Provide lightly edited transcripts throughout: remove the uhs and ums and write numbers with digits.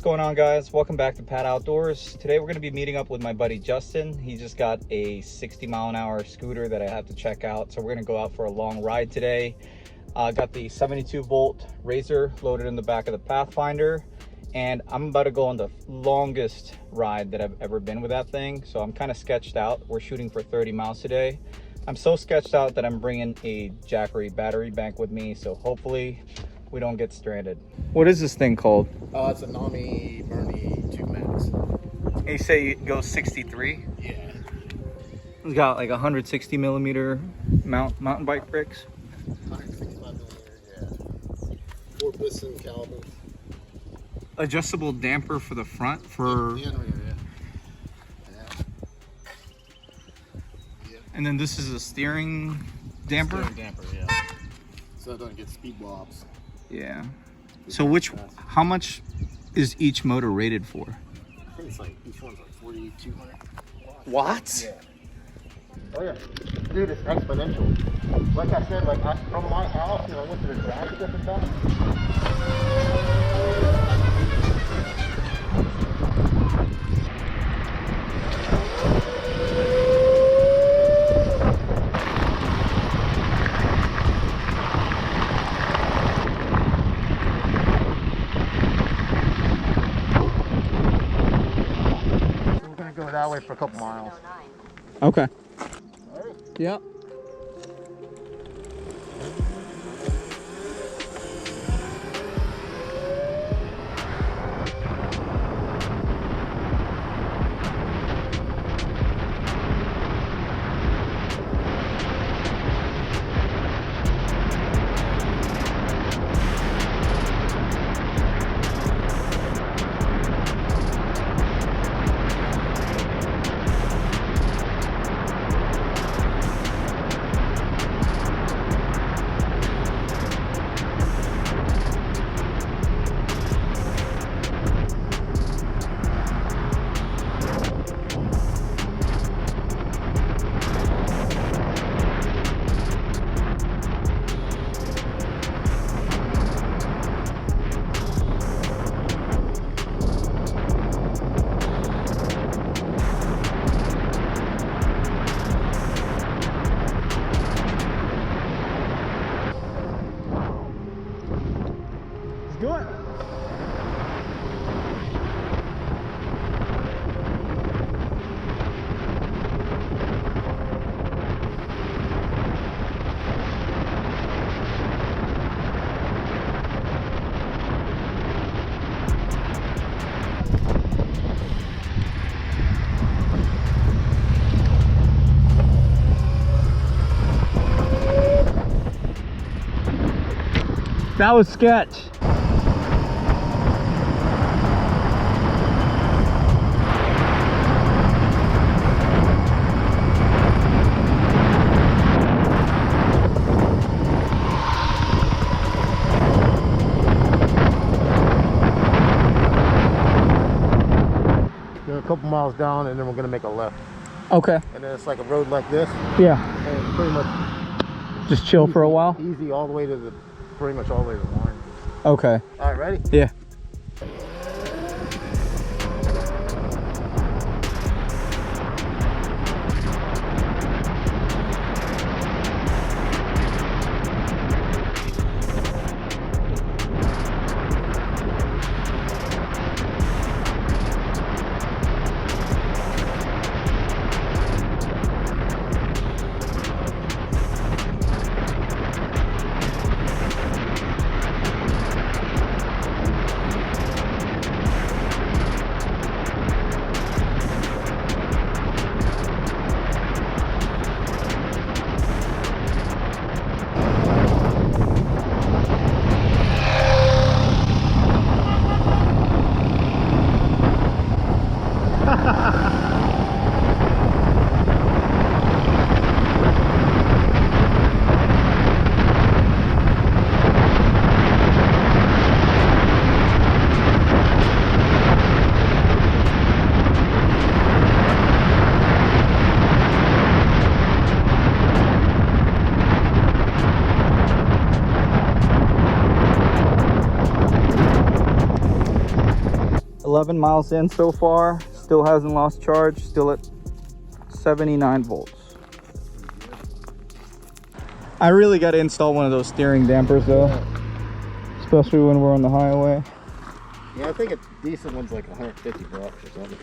going on, guys? Welcome back to Pat Outdoors. Today we're going to be meeting up with my buddy Justin. He just got a 60-mile-an-hour scooter that I have to check out, so we're going to go out for a long ride today. Got the 72-volt Razor loaded in the back of the Pathfinder, and I'm about to go on the longest ride that I've ever been with that thing, so I'm kind of sketched out. We're shooting for 30 miles today. I'm so sketched out that I'm bringing a Jackery battery bank with me, so hopefully we don't get stranded. What is this thing called? It's a Nami Burn-E 2 Max. And you say it goes 63? Yeah. It's got like 160 millimeter mountain bike brakes. 165 millimeter, yeah. 4-piston Kaabo. Adjustable damper for the front for. The end rear, yeah. And then this is a steering damper. Steering damper, yeah. So it doesn't get speed wobs. Yeah. So how much is each motor rated for? I think it's like, each one's like 4,200. What? Yeah. Oh yeah. Dude, it's exponential. Like I said, from my house, I went to the garage a different time. Go that way for a couple miles. Okay. All right. Yep. That was sketch. Go a couple miles down, and then we're gonna make a left. Okay. And then it's like a road like this. Yeah. And it's pretty much just chill for a while. Easy all the way to pretty much all the way to the line. Okay. All right, ready? Yeah. 11 miles in so far. Still hasn't lost charge. Still at 79 volts. I really got to install one of those steering dampers though. Yeah. Especially when we're on the highway. Yeah, I think a decent one's like 150 bucks or something.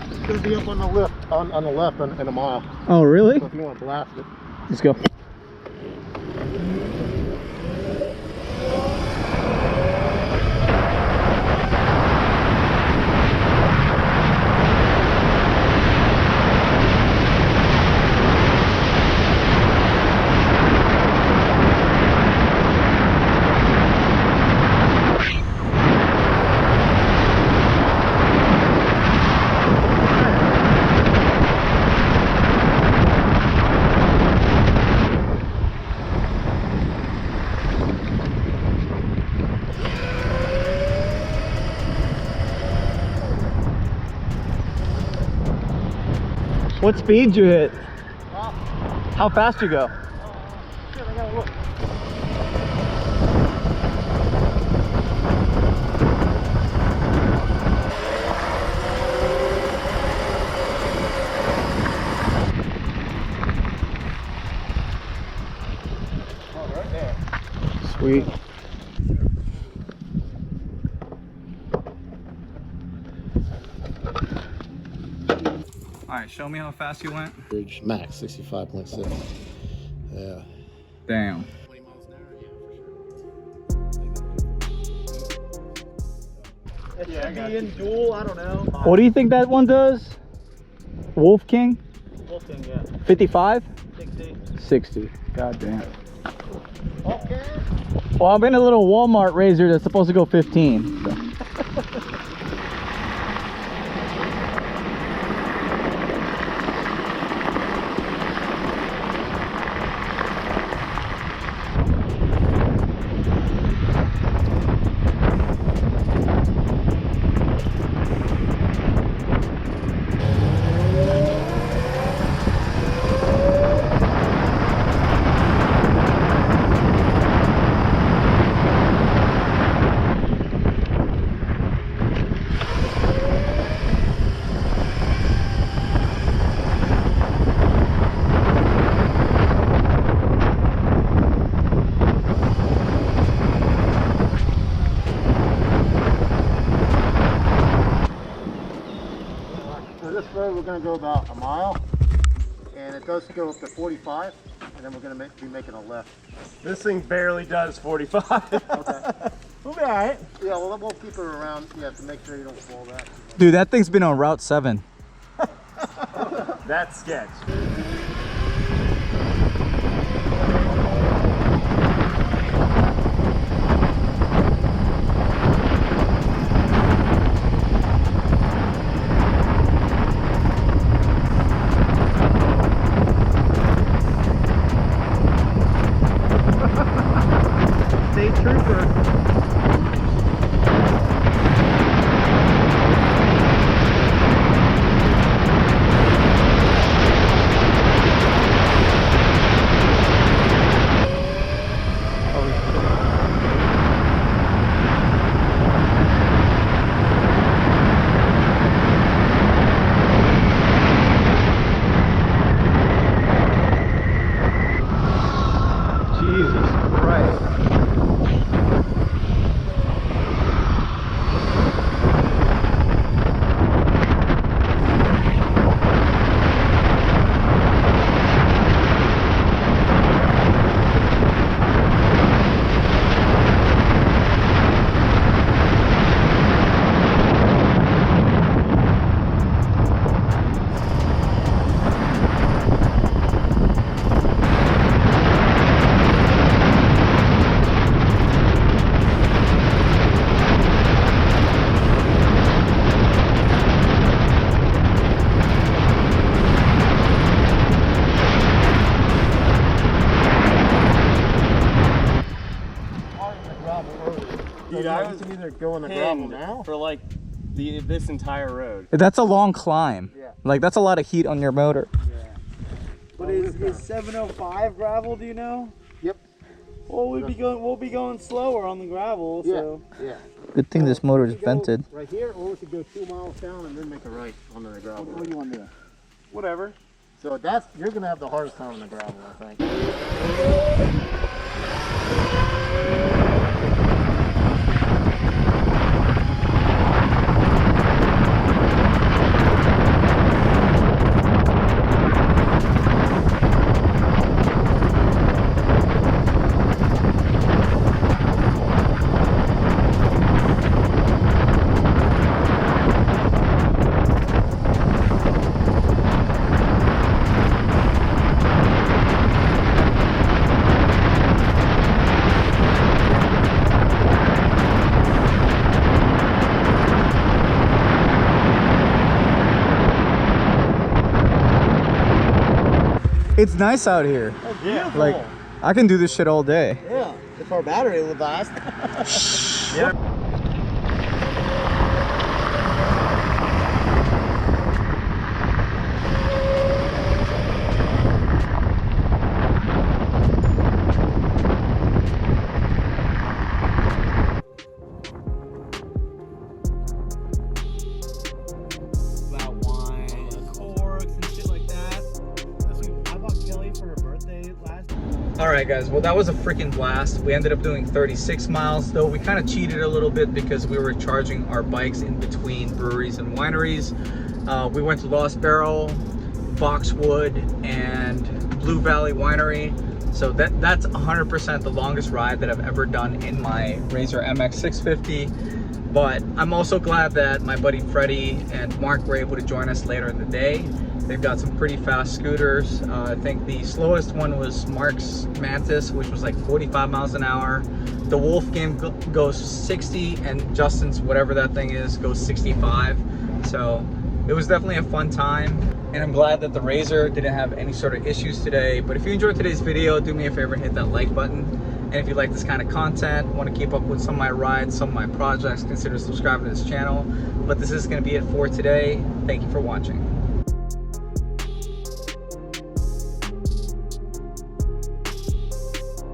It's gonna be up on the left, on the left in a mile. Oh, really? So if you want to blast it, let's go. What speed you hit? How fast you go? shit, I gotta look. Oh, right there. Sweet. All right, show me how fast you went. Bridge max 65.6. Yeah. Damn. 20 miles an hour, yeah, for sure. It should be in dual, I don't know. What do you think that one does? Wolf King? Wolf King, yeah. 55? 60. 60. God damn. Okay. Well, I'm in a little Walmart Razor that's supposed to go 15. So. We're going to go about a mile, and it does go up to 45, and then we're going to be making a left. This thing barely does 45. Okay. We'll be alright. Yeah, well, we'll keep it around, yeah, to make sure you don't fall back. Dude, that thing's been on Route 7. That's sketch. State trooper. go in the gravel now? for like this entire road. That's a long climb. Yeah. Like that's a lot of heat on your motor. Yeah. But is 705 gravel? Do you know? Yep. Well, we'll be going slower on the gravel. So. Yeah. Good thing this motor is We could go vented. right here, or we could go 2 miles down and then make a right onto the gravel. What do you want to do? Whatever. So you're gonna have the hardest time on the gravel, I think. It's nice out here. Yeah. Like I can do this shit all day. Yeah, if our battery would last. Yeah. Alright guys, well that was a freaking blast. We ended up doing 36 miles, though we kind of cheated a little bit because we were charging our bikes in between breweries and wineries. We went to Lost Barrel, Boxwood, and Blue Valley Winery. So that's 100% the longest ride that I've ever done in my Razor MX650. But I'm also glad that my buddy Freddie and Mark were able to join us later in the day. They've got some pretty fast scooters. I think the slowest one was Mark's Mantis, which was like 45 miles an hour. The Wolf game goes 60, and Justin's, whatever that thing is, goes 65. So it was definitely a fun time. And I'm glad that the Razor didn't have any sort of issues today. But if you enjoyed today's video, do me a favor and hit that like button. And if you like this kind of content, want to keep up with some of my rides, some of my projects, consider subscribing to this channel. But this is going to be it for today. Thank you for watching.